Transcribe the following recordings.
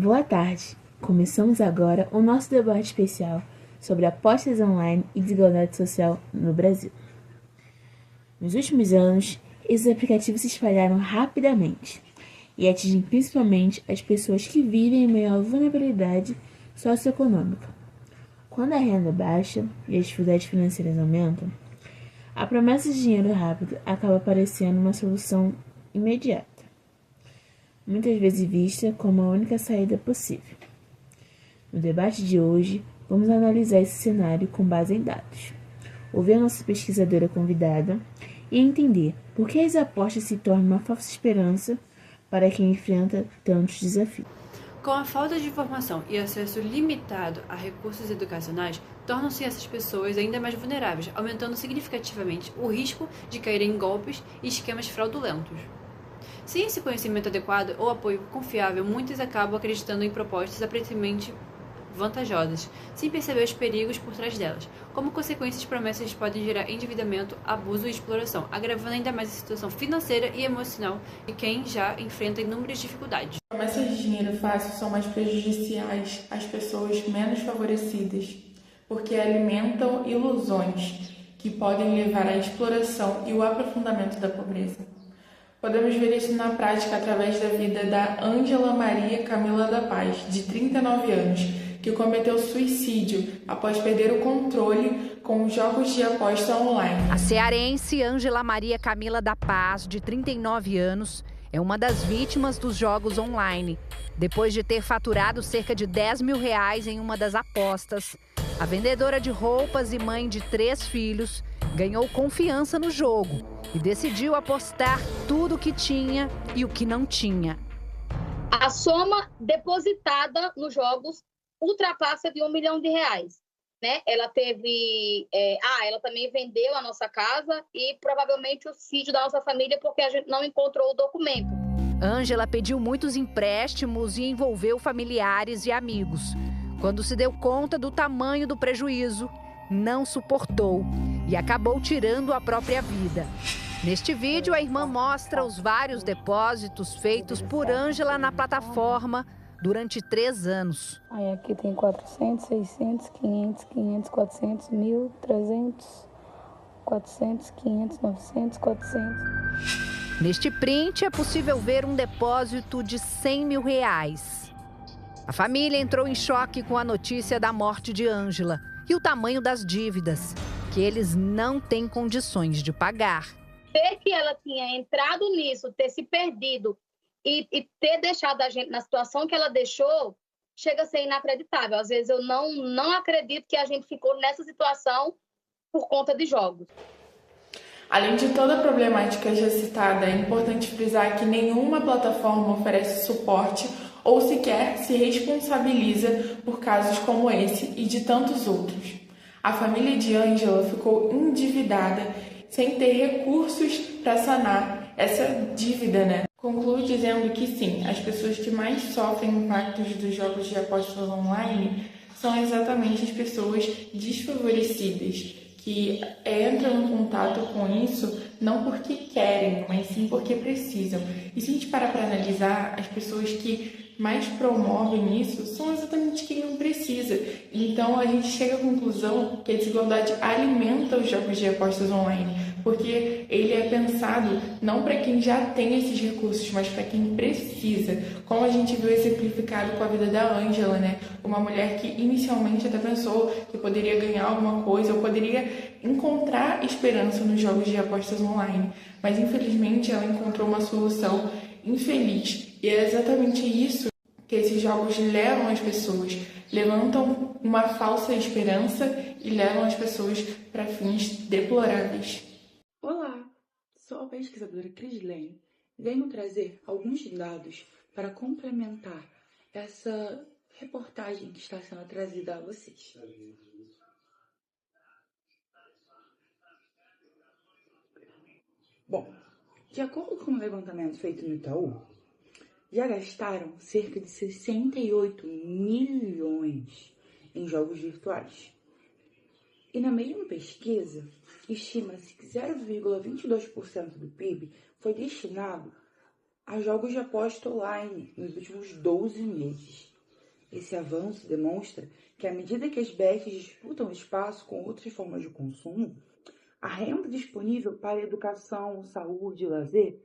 Boa tarde. Começamos agora o nosso debate especial sobre apostas online e desigualdade social no Brasil. Nos últimos anos, esses aplicativos se espalharam rapidamente e atingem principalmente as pessoas que vivem em meio à vulnerabilidade socioeconômica. Quando a renda é baixa e as dificuldades financeiras aumentam, a promessa de dinheiro rápido acaba parecendo uma solução imediata, muitas vezes vista como a única saída possível. No debate de hoje, vamos analisar esse cenário com base em dados, ouvir a nossa pesquisadora convidada e entender por que as apostas se tornam uma falsa esperança para quem enfrenta tantos desafios. Com a falta de informação e acesso limitado a recursos educacionais, tornam-se essas pessoas ainda mais vulneráveis, aumentando significativamente o risco de cair em golpes e esquemas fraudulentos. Sem esse conhecimento adequado ou apoio confiável, muitos acabam acreditando em propostas aparentemente vantajosas, sem perceber os perigos por trás delas. Como consequência, as promessas podem gerar endividamento, abuso e exploração, agravando ainda mais a situação financeira e emocional de quem já enfrenta inúmeras dificuldades. Promessas de dinheiro fácil são mais prejudiciais às pessoas menos favorecidas, porque alimentam ilusões que podem levar à exploração e o aprofundamento da pobreza. Podemos ver isso na prática através da vida da Ângela Maria Camila da Paz, de 39 anos, que cometeu suicídio após perder o controle com jogos de aposta online. A cearense Ângela Maria Camila da Paz, de 39 anos, é uma das vítimas dos jogos online. Depois de ter faturado cerca de R$10 mil em uma das apostas, a vendedora de roupas e mãe de 3 filhos ganhou confiança no jogo e decidiu apostar tudo o que tinha e o que não tinha. A soma depositada nos jogos ultrapassa de R$1 milhão, né? Ela teve... ela também vendeu a nossa casa e provavelmente o sítio da nossa família porque a gente não encontrou o documento. Ângela pediu muitos empréstimos e envolveu familiares e amigos. Quando se deu conta do tamanho do prejuízo, não suportou e acabou tirando a própria vida. Neste vídeo, a irmã mostra os vários depósitos feitos por Ângela na plataforma durante 3 anos. Aí aqui tem 400, 600, 500, 500, 400, 1.000, 300, 400, 500, 900, 400. Neste print é possível ver um depósito de R$100 mil. A família entrou em choque com a notícia da morte de Ângela e o tamanho das dívidas, que eles não têm condições de pagar. Ver que ela tinha entrado nisso, ter se perdido e ter deixado a gente na situação que ela deixou, chega a ser inacreditável. Às vezes eu não acredito que a gente ficou nessa situação por conta de jogos. Além de toda a problemática já citada, é importante frisar que nenhuma plataforma oferece suporte ou sequer se responsabiliza por casos como esse e de tantos outros. A família de Ângela ficou endividada, sem ter recursos para sanar essa dívida, né? Concluo dizendo que sim, as pessoas que mais sofrem impactos dos jogos de apostas online são exatamente as pessoas desfavorecidas, que entram em contato com isso não porque querem, mas sim porque precisam. E se a gente parar para analisar, as pessoas que mais promovem isso são exatamente quem não precisa. Então a gente chega à conclusão que a desigualdade alimenta os jogos de apostas online, porque ele é pensado não para quem já tem esses recursos, mas para quem precisa. Como a gente viu exemplificado com a vida da Ângela, né? Uma mulher que inicialmente até pensou que poderia ganhar alguma coisa ou poderia encontrar esperança nos jogos de apostas online, mas infelizmente ela encontrou uma solução infeliz. E é exatamente isso que esses jogos levam as pessoas, levantam uma falsa esperança e levam as pessoas para fins deploráveis. Olá, sou a pesquisadora Crislene. Venho trazer alguns dados para complementar essa reportagem que está sendo trazida a vocês. Bom, de acordo com o levantamento feito no Itaú, já gastaram cerca de 68 milhões em jogos virtuais. E na mesma pesquisa, estima-se que 0,22% do PIB foi destinado a jogos de aposta online nos últimos 12 meses. Esse avanço demonstra que, à medida que as bets disputam espaço com outras formas de consumo, a renda disponível para educação, saúde e lazer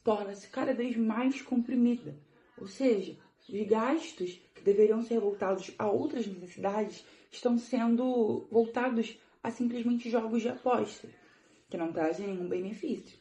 torna-se cada vez mais comprimida. Ou seja, os gastos que deveriam ser voltados a outras necessidades estão sendo voltados a simplesmente jogos de aposta, que não trazem nenhum benefício.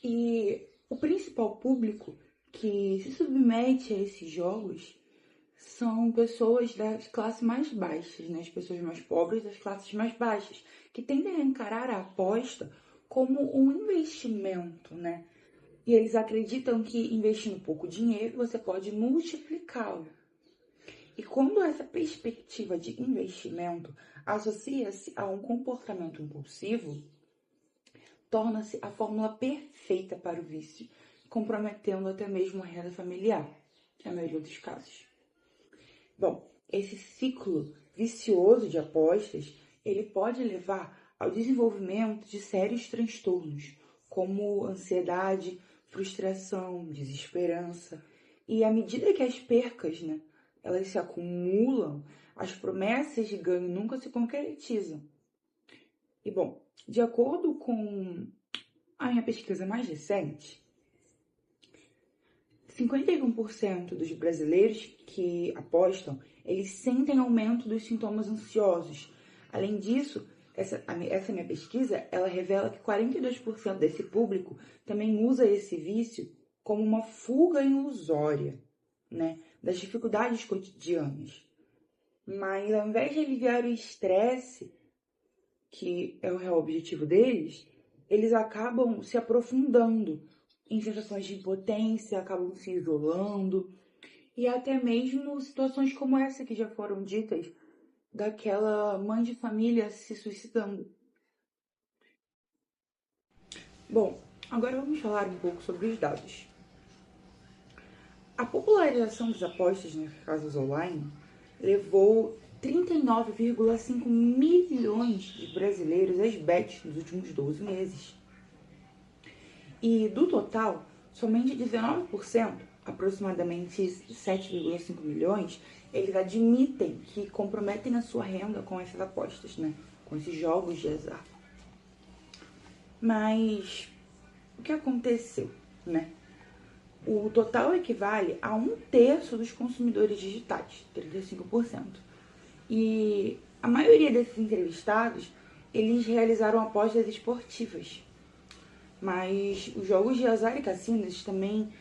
E o principal público que se submete a esses jogos são pessoas das classes mais baixas, né? As pessoas mais pobres das classes mais baixas, que tendem a encarar a aposta como um investimento, né? E eles acreditam que investindo pouco dinheiro você pode multiplicá-lo. E quando essa perspectiva de investimento associa-se a um comportamento impulsivo, torna-se a fórmula perfeita para o vício, comprometendo até mesmo a renda familiar, na maioria dos casos. Bom, esse ciclo vicioso de apostas, ele pode levar ao desenvolvimento de sérios transtornos, como ansiedade, frustração, desesperança. E à medida que as percas, né, elas se acumulam, as promessas de ganho nunca se concretizam. E bom, de acordo com a minha pesquisa mais recente, 51% dos brasileiros que apostam, eles sentem aumento dos sintomas ansiosos. Além disso, essa minha pesquisa, ela revela que 42% desse público também usa esse vício como uma fuga ilusória, né, das dificuldades cotidianas. Mas ao invés de aliviar o estresse, que é o real objetivo deles, eles acabam se aprofundando em sensações de impotência, acabam se isolando, e até mesmo situações como essa que já foram ditas, daquela mãe de família se suicidando. Bom, agora vamos falar um pouco sobre os dados. A popularização das apostas nas casas online levou 39,5 milhões de brasileiros às bets nos últimos 12 meses. E do total, somente 19%, aproximadamente 7,5 milhões, eles admitem que comprometem a sua renda com essas apostas, né? Com esses jogos de azar. Mas o que aconteceu, né? O total equivale a 1/3 dos consumidores digitais, 35%. E a maioria desses entrevistados, eles realizaram apostas esportivas. Mas os jogos de azar e cassinos também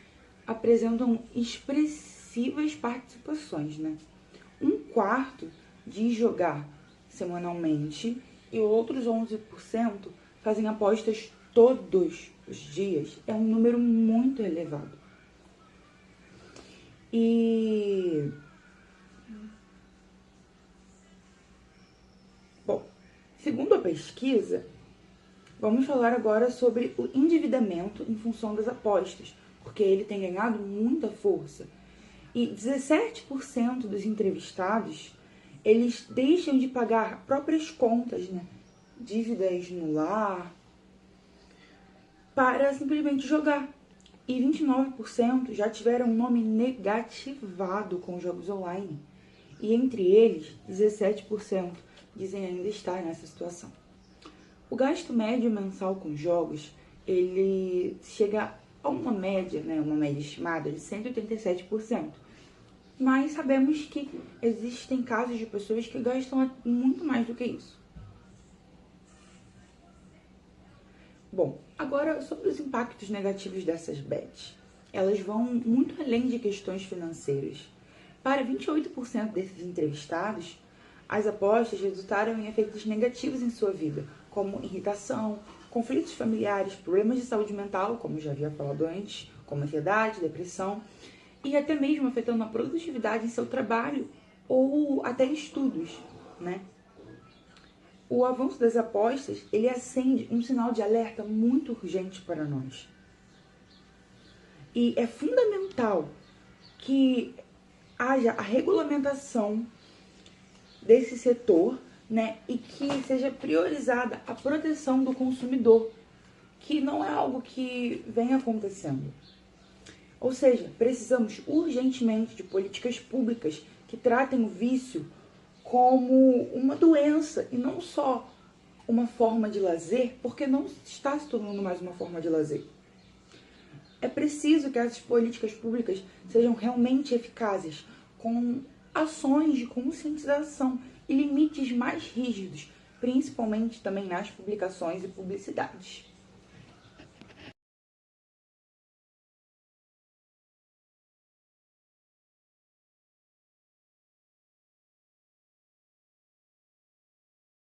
apresentam expressivas participações, né? 1/4 diz jogar semanalmente e outros 11% fazem apostas todos os dias. É um número muito elevado. E bom, segundo a pesquisa, vamos falar agora sobre o endividamento em função das apostas, porque ele tem ganhado muita força. E 17% dos entrevistados, eles deixam de pagar próprias contas, né? Dívidas no lar, para simplesmente jogar. E 29% já tiveram um nome negativado com jogos online. E entre eles, 17% dizem ainda estar nessa situação. O gasto médio mensal com jogos, ele chega a uma média, né, uma média estimada de 187%. Mas sabemos que existem casos de pessoas que gastam muito mais do que isso. Bom, agora sobre os impactos negativos dessas bets. Elas vão muito além de questões financeiras. Para 28% desses entrevistados, as apostas resultaram em efeitos negativos em sua vida, como irritação, conflitos familiares, problemas de saúde mental, como já havia falado antes, como ansiedade, depressão, e até mesmo afetando a produtividade em seu trabalho ou até estudos, né? O avanço das apostas, ele acende um sinal de alerta muito urgente para nós. E é fundamental que haja a regulamentação desse setor, né, e que seja priorizada a proteção do consumidor, que não é algo que vem acontecendo. Ou seja, precisamos urgentemente de políticas públicas que tratem o vício como uma doença e não só uma forma de lazer, porque não está se tornando mais uma forma de lazer. É preciso que essas políticas públicas sejam realmente eficazes, com ações de conscientização e limites mais rígidos, principalmente também nas publicações e publicidades.